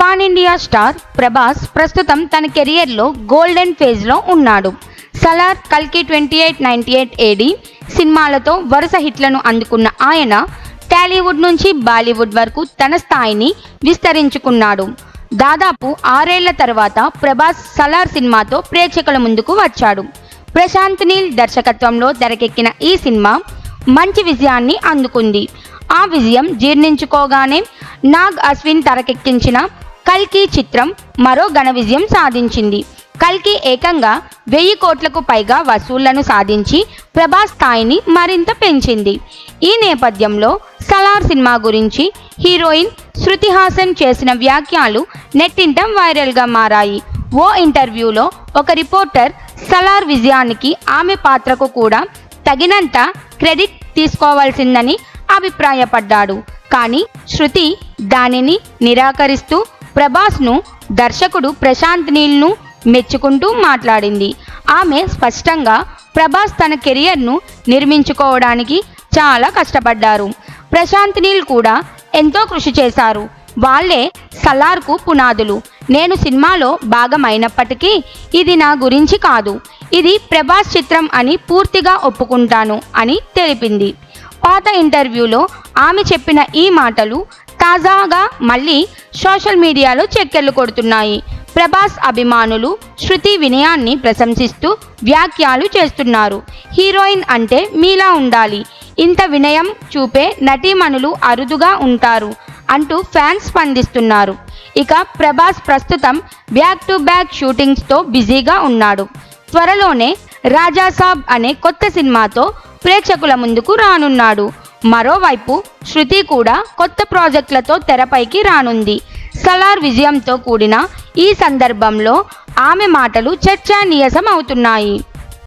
Pan India star Prabhas ప్రస్తుతం తన కెరియర్లో గోల్డెన్ ఫేజ్లో ఉన్నాడు. సలార్, కల్కి 2898 AD సినిమాలతో వరుస హిట్లను అందుకున్న ఆయన టాలీవుడ్ నుంచి బాలీవుడ్ వరకు తన స్థాయిని విస్తరించుకున్నాడు. దాదాపు 6 ఏళ్ల తర్వాత ప్రభాస్ సలార్ సినిమాతో ప్రేక్షకుల ముందుకు వచ్చాడు. ప్రశాంత్ నీల్ దర్శకత్వంలో తెరకెక్కిన ఈ సినిమా మంచి విజయాన్ని అందుకుంది. ఆ విజయం జీర్ణించుకోగానే నాగ్ అశ్విన్ తెరకెక్కించిన కల్కి చిత్రం మరో ఘన విజయం సాధించింది. కల్కి ఏకంగా 1000 కోట్లకు పైగా వసూళ్లను సాధించి ప్రభాస్ స్థాయిని మరింత పెంచింది. ఈ నేపథ్యంలో సలార్ సినిమా గురించి హీరోయిన్ శృతి హాసన్ చేసిన వ్యాఖ్యలు నెట్టింట వైరల్గా మారాయి. ఓ ఇంటర్వ్యూలో ఒక రిపోర్టర్ సలార్ విజయానికి ఆమె పాత్రకు కూడా తగినంత క్రెడిట్ తీసుకోవాల్సిందని అభిప్రాయపడ్డాడు. కానీ శృతి దానిని నిరాకరిస్తూ ప్రభాస్ను, దర్శకుడు ప్రశాంత్ నీల్ను మెచ్చుకుంటూ మాట్లాడింది. ఆమె స్పష్టంగా ప్రభాస్ తన కెరియర్ను నిర్మించుకోవడానికి చాలా కష్టపడ్డారు. ప్రశాంత్ నీల్ కూడా ఎంతో కృషి చేశారు. వాళ్ళే సలార్కు పునాదులు. నేను సినిమాలో భాగమైనప్పటికీ ఇది నా గురించి కాదు, ఇది ప్రభాస్ చిత్రం అని పూర్తిగా ఒప్పుకుంటాను అని తెలిపింది. పాత ఇంటర్వ్యూలో ఆమె చెప్పిన ఈ మాటలు తాజాగా మళ్ళీ సోషల్ మీడియాలో చక్కర్లు కొడుతున్నాయి. ప్రభాస్ అభిమానులు శృతి వినయాన్ని ప్రశంసిస్తూ వ్యాఖ్యలు చేస్తున్నారు. హీరోయిన్ అంటే మీలా ఉండాలి, ఇంత వినయం చూపే నటీమణులు అరుదుగా ఉంటారు అంటూ ఫ్యాన్స్ స్పందిస్తున్నారు. ఇక ప్రభాస్ ప్రస్తుతం బ్యాక్ టు బ్యాక్ షూటింగ్స్తో బిజీగా ఉన్నాడు. త్వరలోనే రాజాసాబ్ అనే కొత్త సినిమాతో ప్రేక్షకుల ముందుకు రానున్నాడు. మరోవైపు శృతి కూడా కొత్త ప్రాజెక్టులతో తెరపైకి రానుంది. సలార్ విజయంతో కూడిన ఈ సందర్భంలో ఆమె మాటలు చర్చనీయాంశం అవుతున్నాయి.